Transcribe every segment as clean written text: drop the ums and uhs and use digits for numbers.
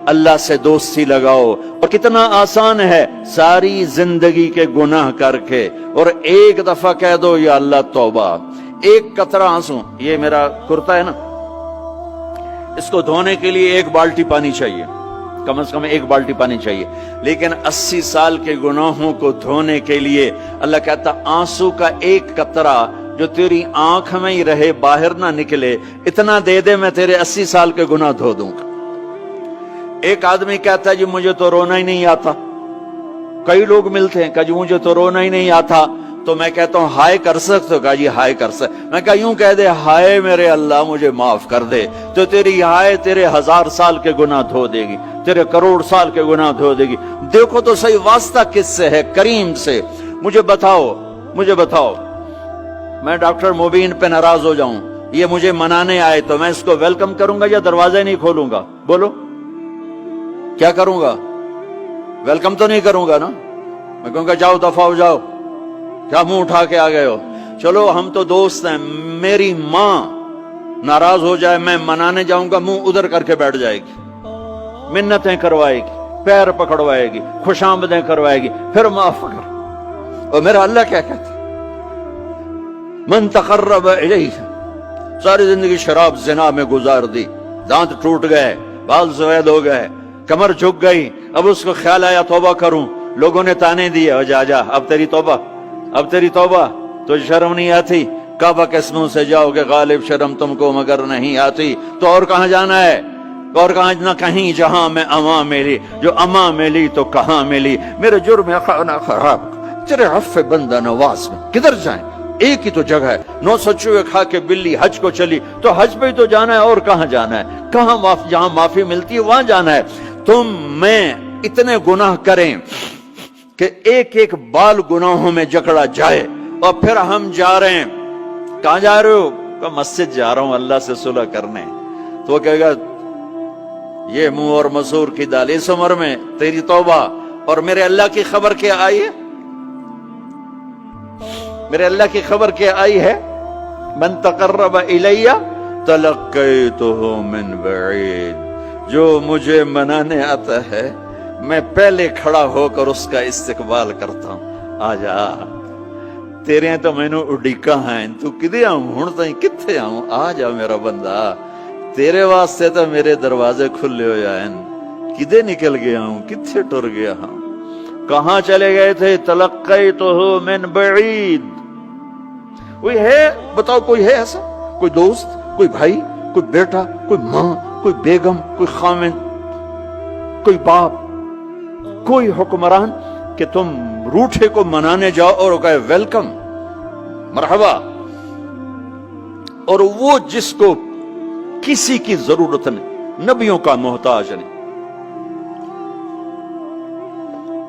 اللہ سے دوستی لگاؤ. اور کتنا آسان ہے ساری زندگی کے گناہ کر کے اور ایک دفعہ کہہ دو یا اللہ توبہ. ایک قطرہ آنسو، یہ میرا کرتا ہے نا، اس کو دھونے کے لیے ایک بالٹی پانی چاہیے، کم از کم ایک بالٹی پانی چاہیے. لیکن 80 سال کے گناہوں کو دھونے کے لیے اللہ کہتا آنسو کا ایک قطرہ جو تیری آنکھ میں ہی رہے، باہر نہ نکلے، اتنا دے دے میں تیرے 80 سال کے گناہ دھو دوں گا. ایک آدمی کہتا ہے جی مجھے تو رونا ہی نہیں آتا. کئی لوگ ملتے ہیں کہ جی مجھے تو رونا ہی نہیں آتا. تو میں کہتا ہوں ہائے کر سکتے ہو؟ کہا جی ہائے کر سکتے. میں کہا یوں کہہ دے ہائے میرے اللہ مجھے معاف کر دے، تو تیری ہائے تیرے 1000 سال کے گناہ دھو دے گی، تیرے کروڑ سال کے گناہ دھو دے گی. دیکھو تو صحیح واسطہ کس سے ہے؟ کریم سے. مجھے بتاؤ میں ڈاکٹر مبین پہ ناراض ہو جاؤں، یہ مجھے منانے آئے تو میں اس کو ویلکم کروں گا یا دروازے نہیں کھولوں گا؟ بولو کیا کروں گا؟ ویلکم تو نہیں کروں گا نا. میں کہوں گا جاؤ دفعہ ہو جاؤ، کیا منہ اٹھا کے آ گئے ہو؟ چلو ہم تو دوست ہیں. میری ماں ناراض ہو جائے میں منانے جاؤں گا، منہ ادھر کر کے بیٹھ جائے گی، منتیں کروائے گی، پیر پکڑوائے گی، خوش آمدیں کروائے گی، پھر معاف کر. اور میرا اللہ کیا کہتا ہے؟ من تقرب الیہ. ساری زندگی شراب زنا میں گزار دی، دانت ٹوٹ گئے، بال سفید ہو گئے، کمر جھک گئی. اب اس کو خیال آیا توبہ کروں، لوگوں نے تانے دیے جا اب تیری توبہ تو شرم نہیں آتی؟ کعبہ کے اسموں سے جاؤ گے غالب شرم تم کو مگر نہیں آتی. تو اور کہاں جانا ہے؟ اور کہاں نہ کہیں جہاں میں اماں ملی، جو اماں ملی تو کہاں ملی. میرے جرم خانہ خراب تیرے عفو بندہ نواز میں کدھر جائیں؟ ایک ہی تو جگہ ہے. 900 چوہے کھا کے بلی حج کو چلی تو حج پہ ہی تو جانا ہے، اور کہاں جانا ہے؟ کہاں جہاں معافی ملتی ہے وہاں جانا ہے. تم میں اتنے گناہ کریں کہ ایک ایک بال گناہوں میں جکڑا جائے، اور پھر ہم جا رہے ہیں. کہاں جا رہے ہو؟ کہ مسجد جا رہا ہوں اللہ سے صلح کرنے. تو وہ کہے گا یہ منہ اور مسور کی دال، اس عمر میں تیری توبہ. اور میرے اللہ کی خبر کیا آئی ہے؟ میرے اللہ کی خبر کیا آئی ہے؟ من تقرب الی تلقیتہ من بعید. جو مجھے منانے آتا ہے میں پہلے کھڑا ہو کر اس کا استقبال کرتا ہوں. آجا تیرے تو میں نے اڈیکا ہیں، تو کدے آؤں ہوں تائیں کتھے آؤں؟ آجا میرا بندہ، تیرے واسطے تو میرے دروازے کھلے ہو جائیں. کدے نکل گیا ہوں، کتھے ٹر گیا ہوں، کہاں چلے گئے تھے؟ تلقیتہ من بعید. کوئی ہے بتاؤ، کوئی ہے ایسا؟ کوئی دوست، کوئی بھائی، کوئی بیٹا، کوئی ماں، کوئی بیگم، کوئی خامن، کوئی باپ، کوئی حکمران کہ تم روٹھے کو منانے جاؤ اور کہے ویلکم مرحبا؟ اور وہ جس کو کسی کی ضرورت نہیں، نبیوں کا محتاج نہیں،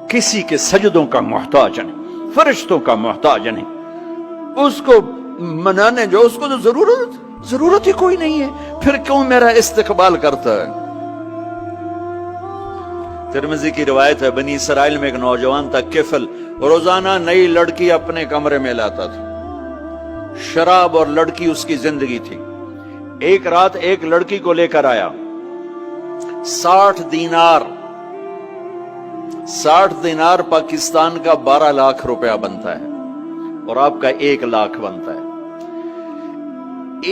کسی کے سجدوں کا محتاج نہیں، فرشتوں کا محتاج نہیں، اس کو منانے جو اس کو تو ضرورت ہی کوئی نہیں ہے، پھر کیوں میرا استقبال کرتا ہے؟ ترمذی کی روایت ہے، بنی اسرائیل میں ایک نوجوان تھا کفل، روزانہ نئی لڑکی اپنے کمرے میں لاتا تھا. شراب اور لڑکی اس کی زندگی تھی. ایک رات ایک لڑکی کو لے کر آیا. 60 دینار پاکستان کا 12 لاکھ روپیہ بنتا ہے، اور آپ کا 1 لاکھ بنتا ہے.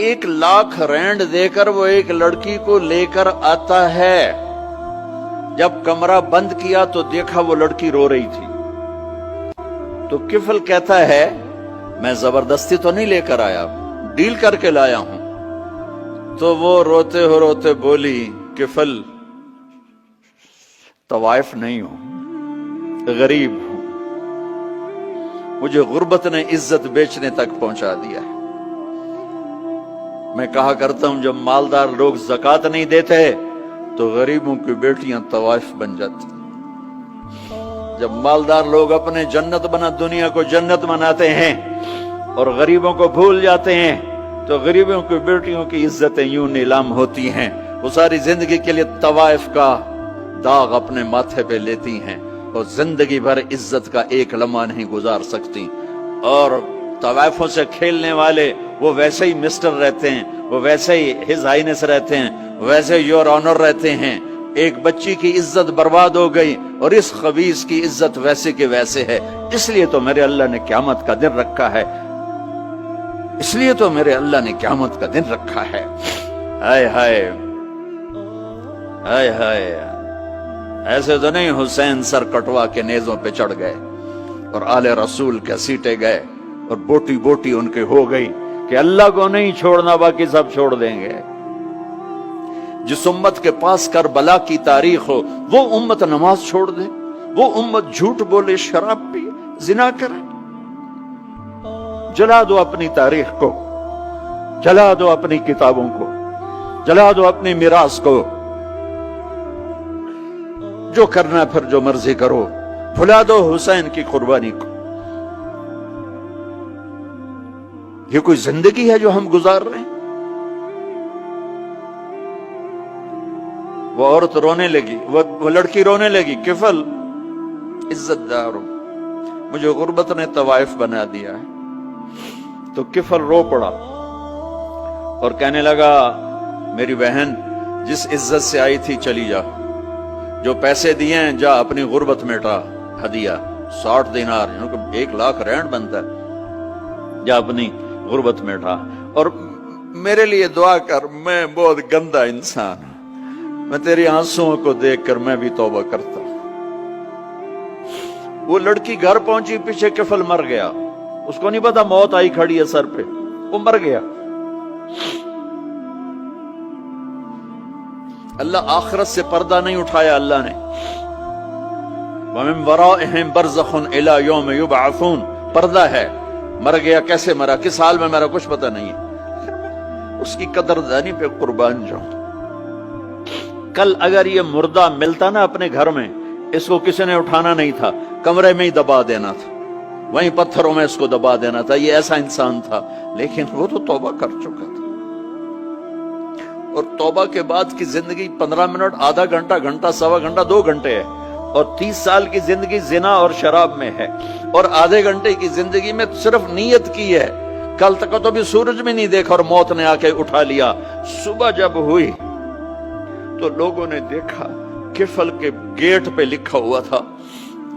1 لاکھ رینڈ دے کر وہ ایک لڑکی کو لے کر آتا ہے. جب کمرہ بند کیا تو دیکھا وہ لڑکی رو رہی تھی. تو کفل کہتا ہے میں زبردستی تو نہیں لے کر آیا، ڈیل کر کے لایا ہوں. تو وہ روتے بولی کفل طوائف نہیں ہوں، غریب ہوں، مجھے غربت نے عزت بیچنے تک پہنچا دیا ہے. میں کہا کرتا ہوں جب مالدار لوگ زکوٰۃ نہیں دیتے تو غریبوں کی بیٹیاں طوائف بن جاتی. جب مالدار لوگ اپنے جنت بنا دنیا کو جنت بناتے ہیں اور غریبوں کو بھول جاتے ہیں تو غریبوں کی بیٹیوں کی عزتیں یوں نیلام ہوتی ہیں. وہ ساری زندگی کے لیے طوائف کا داغ اپنے ماتھے پہ لیتی ہیں اور زندگی بھر عزت کا ایک لمحہ نہیں گزار سکتی. اور طوائفوں سے کھیلنے والے وہ ویسے ہی مسٹر رہتے ہیں، وہ ویسے ہی ہز ہائنس رہتے ہیں، ویسے یور آنر رہتے ہیں. ایک بچی کی عزت برباد ہو گئی اور اس خبیث کی عزت ویسے کے ویسے ہے. اس لیے تو میرے اللہ نے قیامت کا دن رکھا ہے. اس لیے تو میرے اللہ نے قیامت کا دن رکھا ہے. ہائے ہائے ہائے ہائے. ایسے تو نہیں حسین سر کٹوا کے نیزوں پہ چڑھ گئے اور آل رسول کے سیٹے گئے اور بوٹی بوٹی ان کے ہو گئی کہ اللہ کو نہیں چھوڑنا باقی سب چھوڑ دیں گے. جس امت کے پاس کربلا کی تاریخ ہو وہ امت نماز چھوڑ دے, وہ امت جھوٹ بولے, شراب پی, زنا کرے. جلا دو اپنی تاریخ کو, جلا دو اپنی کتابوں کو, جلا دو اپنی میراث کو. جو کرنا پھر جو مرضی کرو, بھلا دو حسین کی قربانی کو. یہ کوئی زندگی ہے جو ہم گزار رہے ہیں؟ وہ عورت رونے لگی, وہ لڑکی رونے لگی, کفل عزت دار ہو, مجھے غربت نے طوائف بنا دیا ہے. تو کفل رو پڑا اور کہنے لگا میری بہن جس عزت سے آئی تھی چلی جا, جو پیسے دیے ہیں جا اپنی غربت میٹا. ہدیہ 60 دینار, 1 لاکھ رینڈ بنتا ہے, جا اپنی غربت میٹا. اور میرے لیے دعا کر, میں بہت گندا انسان ہوں, میں تیری آنسوؤں کو دیکھ کر میں بھی توبہ کرتا ہوں. وہ لڑکی گھر پہنچی, پیچھے کفل مر گیا. اس کو نہیں پتا موت آئی کھڑی ہے سر پہ, وہ مر گیا. اللہ آخرت سے پردہ نہیں اٹھایا اللہ نے. وَمِن وَرَائِهِمْ بَرْزَخٌ إِلَى يَوْمِ يُبْعَثُونَ. پردہ ہے, مر گیا, کیسے مرا, کس حال میں مرا, کچھ پتہ نہیں ہے. اس کی قدردانی پہ قربان جاؤں. کل اگر یہ مردہ ملتا نا اپنے گھر میں, اس کو کسی نے اٹھانا نہیں تھا, کمرے میں ہی دبا دینا تھا, وہیں پتھروں میں اس کو دبا دینا تھا. یہ ایسا انسان تھا, لیکن وہ تو توبہ کر چکا تھا. اور توبہ کے بعد کی زندگی 15 منٹ, آدھا گھنٹہ, گھنٹہ, سوا گھنٹہ, 2 گھنٹے ہے. اور 30 سال کی زندگی زنا اور شراب میں ہے, اور آدھے گھنٹے کی زندگی میں صرف نیت کی ہے. کل تک تو بھی سورج میں نہیں دیکھا اور موت نے آ کے اٹھا لیا. صبح جب ہوئی تو لوگوں نے دیکھا کفل کے گیٹ پہ لکھا ہوا تھا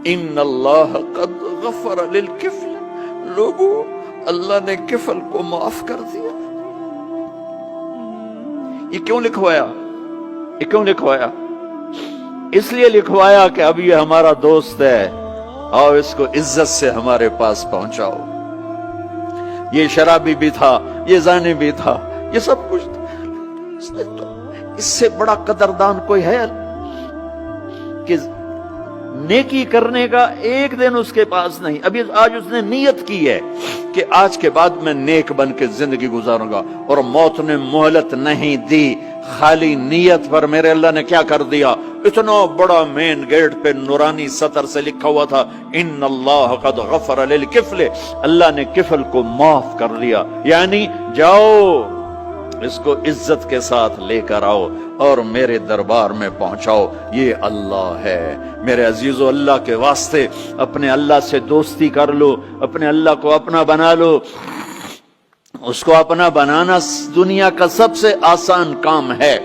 ان اللہ قد غفر للکفل. لوگوں, اللہ نے کفل کو معاف کر دیا. یہ کیوں لکھوایا, یہ کیوں لکھوایا؟ اس لیے لکھوایا کہ اب یہ ہمارا دوست ہے, آؤ اس کو عزت سے ہمارے پاس پہنچاؤ. یہ شرابی بھی تھا, یہ زانی بھی تھا, یہ سب کچھ تھا. اس سے بڑا قدردان کوئی ہے کہ نیکی کرنے کا ایک دن اس کے پاس نہیں. ابھی آج اس نے نیت کی ہے کہ آج کے بعد میں نیک بن کے زندگی گزاروں گا, اور موت نے مہلت نہیں دی. خالی نیت پر میرے اللہ نے کیا کر دیا, اتنا بڑا مین گیٹ پہ نورانی سطر سے لکھا ہوا تھا ان اللہ قد غفر للکفل. اللہ نے کفل کو معاف کر دیا. یعنی جاؤ اس کو عزت کے ساتھ لے کر آؤ اور میرے دربار میں پہنچاؤ. یہ اللہ ہے. میرے عزیزو, اللہ کے واسطے اپنے اللہ سے دوستی کر لو, اپنے اللہ کو اپنا بنا لو. اس کو اپنا بنانا دنیا کا سب سے آسان کام ہے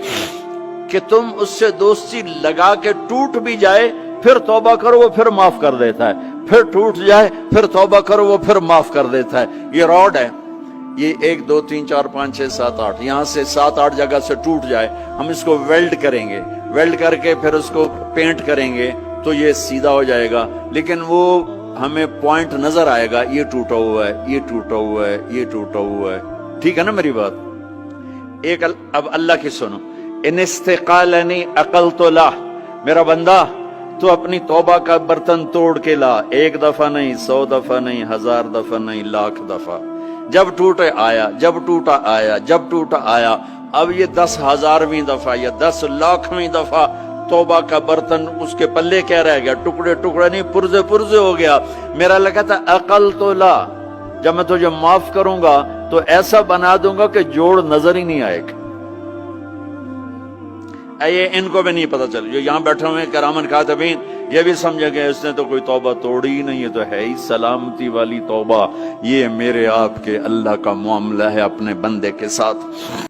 کہ تم اس سے دوستی لگا کے ٹوٹ بھی جائے پھر توبہ کرو وہ پھر معاف کر دیتا ہے, پھر ٹوٹ جائے پھر توبہ کرو وہ پھر معاف کر دیتا ہے. یہ راڈ ہے, یہ 1 2 3 4 5 6 7 8 یہاں سے 7 8 جگہ سے ٹوٹ جائے, ہم اس کو ویلڈ کریں گے, ویلڈ کر کے پھر اس کو پینٹ کریں گے تو یہ سیدھا ہو جائے گا. لیکن وہ ہمیں پوائنٹ نظر آئے گا, یہ ٹوٹا ہوا ہے, یہ ٹوٹا ہوا ہے, یہ ٹوٹا ہوا ہے. ٹھیک ہے نا میری بات؟ ایک اب اللہ کی سنو. ان استقالنی عقلت له. میرا بندہ تو اپنی توبہ کا برتن توڑ کے لا, 1 دفعہ نہیں, 100 دفعہ نہیں, 1000 دفعہ نہیں, 1,00,000 دفعہ. جب ٹوٹے آیا, جب ٹوٹا آیا, جب ٹوٹا آیا. اب یہ 10,000ویں دفعہ یا 10,00,000ویں دفعہ توبہ کا برتن اس کے پلے کیا رہ گیا, ٹکڑے ٹکڑے نہیں, پرزے پرزے ہو گیا. میرا لگا تھا عقل تو لا, جب میں تجھے معاف کروں گا تو ایسا بنا دوں گا کہ جوڑ نظر ہی نہیں آئے گا. یہ ان کو بھی نہیں پتا چل, جو یہاں بیٹھے ہوئے کرامن کاتبین, یہ بھی سمجھے گئے اس نے تو کوئی توبہ توڑی ہی نہیں, یہ تو ہے ہی سلامتی والی توبہ. یہ میرے آپ کے اللہ کا معاملہ ہے اپنے بندے کے ساتھ.